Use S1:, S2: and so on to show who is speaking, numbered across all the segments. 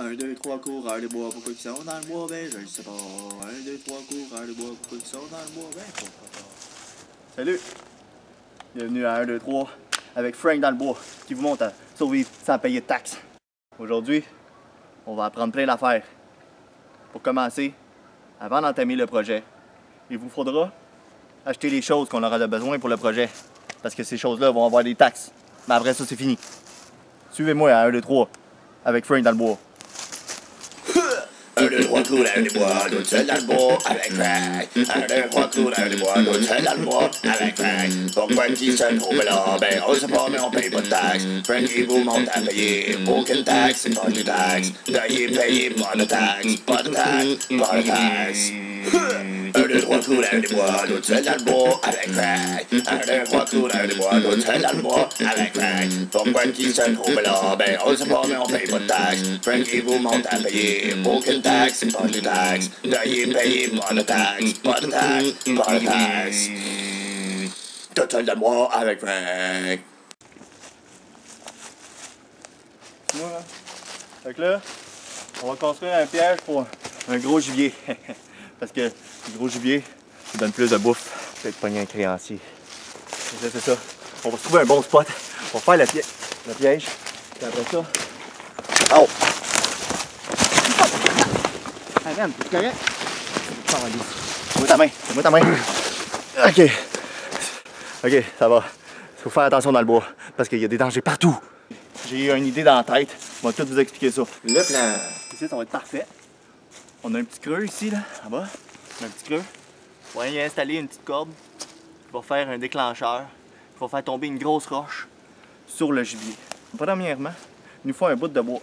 S1: 1, 2, 3, coureurs de bois, pourquoi ils sont dans le bois? Ben, je le sais pas. 1, 2, 3, coureurs de bois, pourquoi ils sont dans le bois? Ben, pourquoi pas. Salut! Bienvenue à 1, 2, 3 avec Frank dans le bois qui vous montre à survivre sans payer de taxes. Aujourd'hui, on va apprendre plein d'affaires. Pour commencer, avant d'entamer le projet, il vous faudra acheter les choses qu'on aura besoin pour le projet. Parce que ces choses-là vont avoir des taxes. Mais après ça, c'est fini. Suivez-moi à 1, 2, 3 avec Frank dans le bois.
S2: 1, 2, 3, coureurs de bois, toute seule dans le bois avec Frank. 1, 2, 3, coureurs de bois, toute seule dans le bois avec Frank. Pourquoi qu'ils se trouvent là? Ben, on sait pas, mais on paye pas de taxes. Frank, il vous montre à payer. Aucune taxe, pas de taxe. Payez, pas de taxes. Pas de taxes, pas de taxes. 1, 2, 3, coureurs de bois, toute seule dans le bois avec Frank. 1, 2, 3, coureurs de bois, toute seule dans le bois avec Frank. Pourquoi qu'ils se trouvent là? Ben, on sait pas, mais on paye pas de taxes. Frank, il vous montre à payer. Aucune taxe, pas de taxe. Payez, pas de taxes. Pas de taxes, pas de taxes. Tout seul dans le bois avec Frank.
S1: Moi, là. Fait que là, on va construire un piège pour un gros gibier. Parce que le gros gibier, il donne plus de bouffe. Peut-être pogner un créancier. C'est ça. On va se trouver un bon spot. On va faire le piège. Puis après ça. Oh! Hey man, c'est correct? Donne-moi ta main. Donne-moi ta main. OK. OK, ça va. Il faut faire attention dans le bois. Parce qu'il y a des dangers partout. J'ai eu une idée dans la tête. On va tout vous expliquer ça.
S2: Le plan.
S1: Ici, ça va être parfait. On a un petit creux ici, là, en bas. On a un petit creux. On va y installer une petite corde qui va faire un déclencheur. Qui va faire tomber une grosse roche sur le gibier. Premièrement, il nous faut un bout de bois.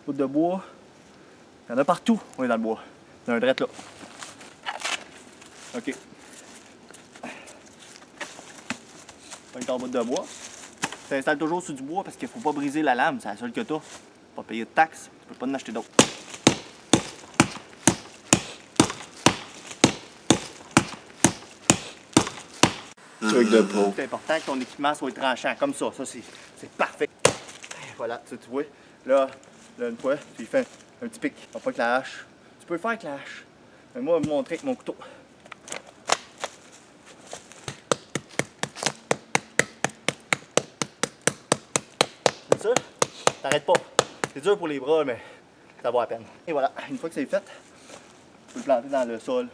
S1: Bout de bois. Il y en a partout. On est dans le bois. Il y en a un drette là. OK. Prends ton bout de bois. Tu t'installes toujours sur du bois parce qu'il ne faut pas briser la lame. C'est la seule que tu as. Pas payer de taxes. Tu peux pas en acheter d'autres.
S2: Truc de pro.
S1: C'est important que ton équipement soit tranchant, comme ça. Ça, c'est parfait. Voilà, tu vois. Là, une fois, tu fais un petit pic. Pas avec la hache. Tu peux le faire avec la hache. Mais moi, je vais vous montrer avec mon couteau. C'est sûr? T'arrêtes pas. C'est dur pour les bras, mais ça vaut la peine. Et voilà, une fois que c'est fait, tu peux le planter dans le sol.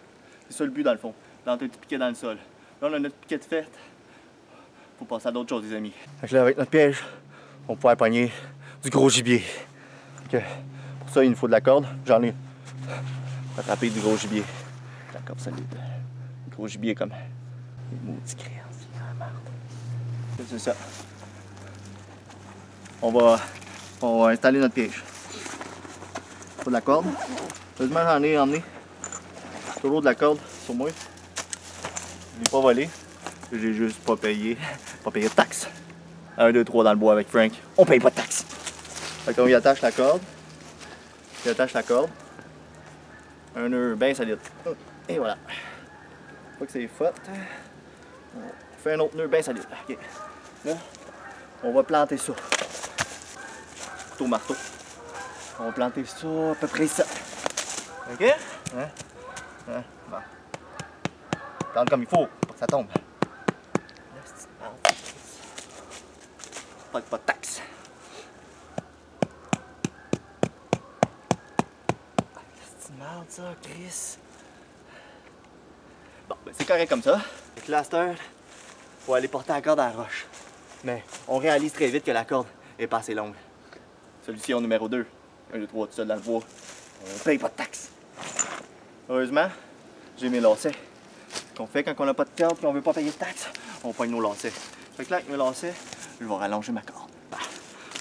S1: C'est ça le but, dans le fond. Planter un petit piquet dans le sol. Là, on a notre piquet de fait. Faut passer à d'autres choses, les amis. Donc là, avec notre piège, on va pouvoir pogner du gros gibier. Donc, pour ça, il nous faut de la corde. J'en ai attrapé du gros gibier. La corde solide. Du gros gibier comme des maudits créanciers à la marde. C'est ça. On va installer notre piège. Il faut de la corde. Heureusement, j'en ai emmené. Toujours de la corde sur moi. Je l'ai pas volé. J'ai juste pas payé de taxes. 1, 2, 3 dans le bois avec Frank. On paye pas de taxes. Fait qu'on y attache la corde. Il attache la corde. Un nœud bien solide. Et voilà. Une fois que c'est fait, on fait un autre nœud bien solide. OK. Là, on va planter ça. Couteau marteau. On va planter ça à peu près ça. OK? Bon. Plante comme il faut pour que ça tombe. Pas de taxes. C'est merde ça, Chris. Bon, ben c'est correct comme ça. Avec l'aster, faut aller porter la corde à la roche. Mais on réalise très vite que la corde est pas assez longue. Solution numéro 2. 1, 2, 3, tout seul dans le bois. On paye pas de taxes. Heureusement, j'ai mes lacets. Ce qu'on fait quand on n'a pas de corde et qu'on veut pas payer de taxes, on pogne nos lacets. Fait que là, avec mes lacets, je vais rallonger ma corde.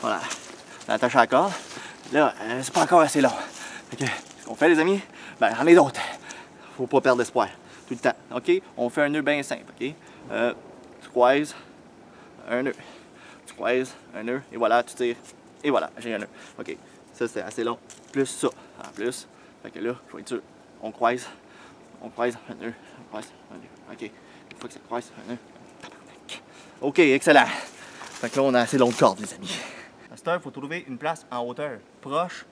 S1: Voilà. On attache à la corde. Là, c'est pas encore assez long. Fait que, ce qu'on fait, les amis, ben, j'en ai d'autres. Faut pas perdre espoir. Tout le temps. OK? On fait un nœud bien simple. OK? Tu croises un nœud. Tu croises un nœud. Et voilà, tu tires. Et voilà, j'ai un nœud. OK. Ça, c'est assez long. Plus ça. En plus. Fait que là, je vais être sûr. On croise un nœud. On croise un nœud. OK. Une fois que ça croise un nœud. OK, excellent. Fait que là, on a assez long de corde, les amis. cette heure, il faut trouver une place en hauteur, proche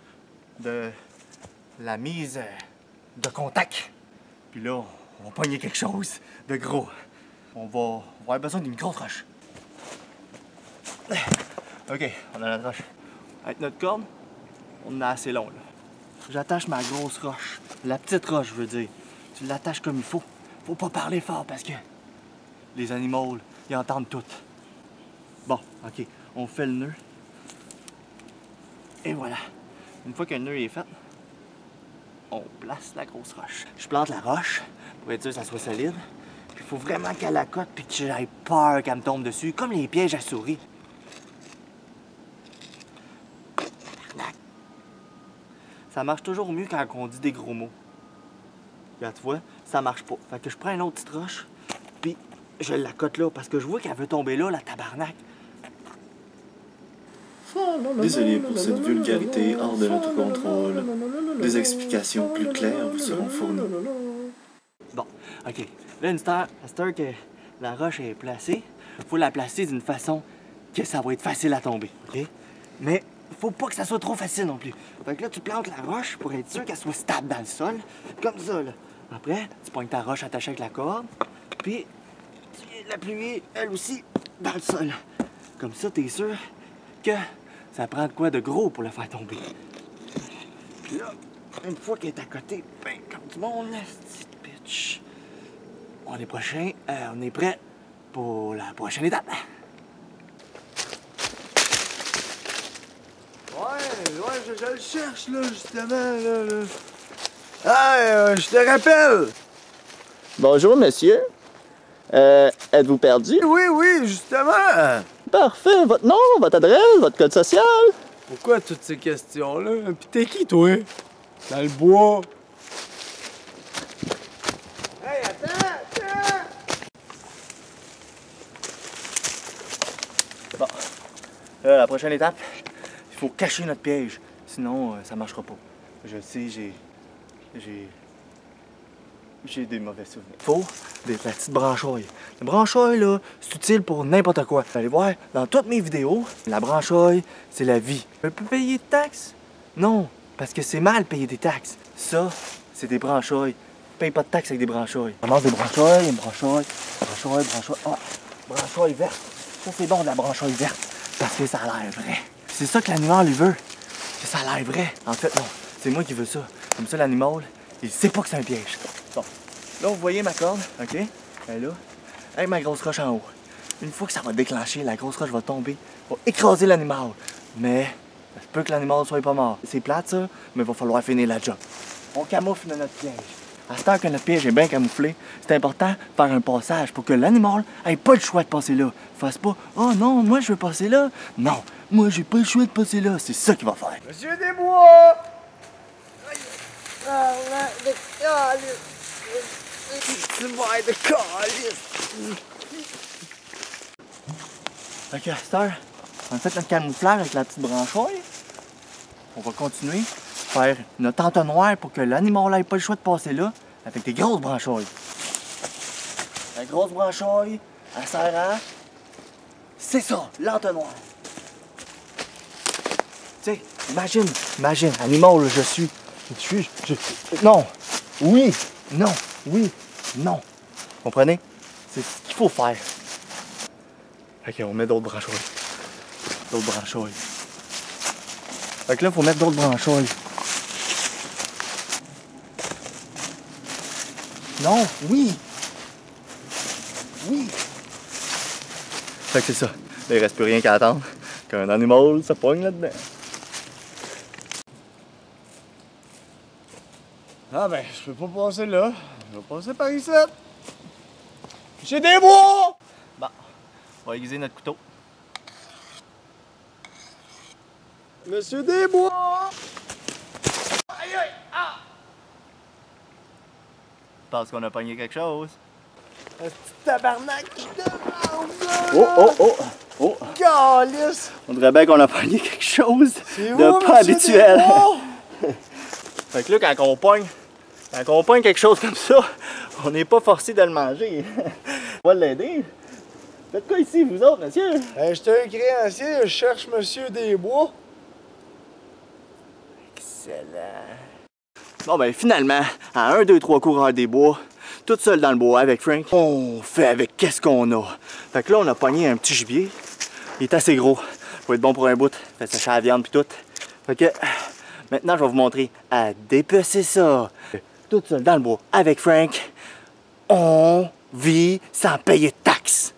S1: de la mise de contact. Puis là, on va pogner quelque chose de gros. On va avoir besoin d'une grosse roche. Ok, on a notre roche. Avec notre corde, on a assez long là. J'attache ma grosse roche. La petite roche, je veux dire. Tu l'attaches comme il faut. Faut pas parler fort parce que les animaux, ils entendent tout. Bon, ok, on fait le nœud. Et voilà. Une fois que le nœud est fait, on place la grosse roche. Je plante la roche pour être sûr que ça soit solide. Puis il faut vraiment qu'elle la cote puis que j'aie peur qu'elle me tombe dessus, comme les pièges à souris. Ça marche toujours mieux quand on dit des gros mots. Là, tu vois, ça marche pas. Fait que je prends une autre petite roche, puis je la cote là, parce que je vois qu'elle veut tomber là, la tabarnak.
S3: Désolé pour cette vulgarité hors de notre contrôle. Des explications plus claires vous seront fournies.
S1: Bon, ok. Là, à cette heure que la roche est placée, faut la placer d'une façon que ça va être facile à tomber, ok? Mais faut pas que ça soit trop facile non plus. Fait que là, tu plantes la roche pour être sûr qu'elle soit stable dans le sol, comme ça, là. Après, tu pognes ta roche attachée avec la corde, puis tu viens de l'appuyer, elle aussi, dans le sol. Comme ça, t'es sûr que ça prend de quoi de gros pour la faire tomber. Puis là, une fois qu'elle est à côté, ben, comme du monde, petite bitch. On est prêt pour la prochaine étape.
S4: Ouais, je le cherche, là, justement, là. Ah, je te rappelle!
S5: Bonjour, monsieur. Êtes-vous perdu?
S4: Oui, justement!
S5: Parfait. Votre nom, votre adresse, votre code social?
S4: Pourquoi toutes ces questions-là? Pis t'es qui, toi? Dans le bois? Hey, attends!
S1: Bon, là, la prochaine étape, il faut cacher notre piège. Sinon, ça marchera pas. Je sais, j'ai des mauvais souvenirs. Faut la petite branchoille. La branchoille, là, c'est utile pour n'importe quoi. Vous allez voir, dans toutes mes vidéos, la branchoille, c'est la vie. On peut payer de taxes? Non, parce que c'est mal payer des taxes. Ça, c'est des branchoilles. Paye pas de taxes avec des branchoilles. On mange des branchoilles, branchoille. Ah, branchoille verte. Ça, c'est bon, de la branchoille verte. Parce que ça a l'air vrai. C'est ça que l'animal, il veut. Que ça a l'air vrai. En fait, non. C'est moi qui veux ça. Comme ça, l'animal, il sait pas que c'est un piège. Bon. Là, vous voyez ma corde, OK? Elle est là. Avec ma grosse roche en haut. Une fois que ça va déclencher, la grosse roche va tomber, va écraser l'animal. Mais, ça se peut que l'animal soit pas mort. C'est plate, ça, mais il va falloir finir la job. On camoufle notre piège. À ce temps que notre piège est bien camouflé, c'est important de faire un passage pour que l'animal ait pas le choix de passer là. Fasse pas « Oh non, moi je veux passer là. » Non, moi j'ai pas le choix de passer là. C'est ça qu'il va faire.
S4: Monsieur Desbois!
S1: Ok, à cette heure, on a fait notre camouflage avec la petite branchoille. On va continuer à faire notre entonnoir pour que l'animal n'ait pas le choix de passer là avec des grosses branchoilles. La grosse branchoille, elle sert à... C'est ça, l'entonnoir. Tu sais, imagine, animal, là, je suis... Non, oui, non, oui, non. Comprenez? C'est ce qu'il faut faire. Ok, on met d'autres branchoilles. Fait que là, il faut mettre d'autres branchoilles. Non, oui. Fait que c'est ça. Là, il reste plus rien qu'à attendre qu'un animal se pogne là-dedans.
S4: Ah ben, je peux pas passer là. Je vais passer par ici. Monsieur Desbois!
S1: Bon, on va aiguiser notre couteau.
S4: Monsieur Desbois!
S1: Je pense qu'on a pogné quelque chose.
S4: Un petit tabarnak qui demande!
S1: Oh!
S4: Calice!
S1: On dirait bien qu'on a pogné quelque chose
S4: C'est où,
S1: de pas
S4: monsieur
S1: habituel.
S4: Desbois?
S1: Fait que là, quand on pogne quelque chose comme ça, on n'est pas forcé de le manger. On va l'aider.
S5: Faites quoi ici, vous autres, monsieur?
S4: Je suis un créancier, je cherche Monsieur Desbois.
S1: Excellent. Bon, ben finalement, à 1, 2, 3 coureurs des bois, tout seul dans le bois avec Frank, on fait avec qu'est-ce qu'on a. Fait que là, on a pogné un petit gibier. Il est assez gros. Faut être bon pour un bout. Fait sécher la viande puis tout. Fait que maintenant, je vais vous montrer à dépecer ça. Tout seul dans le bois avec Frank, on vit sans payer de taxes.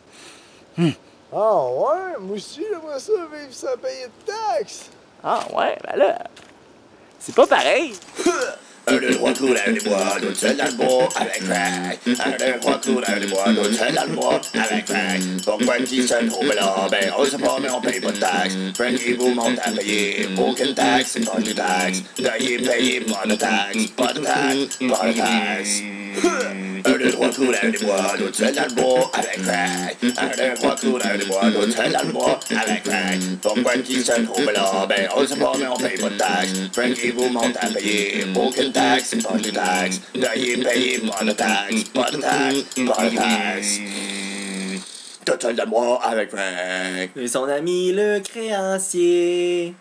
S4: Ah ouais, moi aussi j'aimerais ça vivre sans payer de taxes.
S1: Ah ouais, ben là, c'est pas pareil.
S2: 1, 2, 3 couleurs des bois, tout seul dans le bois avec Frank. 1, 2, 3 couleurs des bois, tout seul dans le bois avec Frank. Pourquoi qui se trouve là? Ben on sait pas, mais on paye pas de taxes. Frank il vous monte à payer aucune taxe, pas de taxe. Payez, pas de taxe, pas de taxe, pas de taxe. 1, 2, 3 couleurs des bois, tout seul dans le bois avec Frank. 1, 2, 3 couleurs des bois, tout seul dans le bois avec Frank. Pourquoi qui se trouve là? Ben on sait pas, mais on paye pas de taxes. Frank il vous monte à payer aucune taxe, pas de taxe. Payez, pas de taxe, pas de taxe, pas de taxe. Tout seul dans le bois avec Frank.
S3: Et son ami le créancier.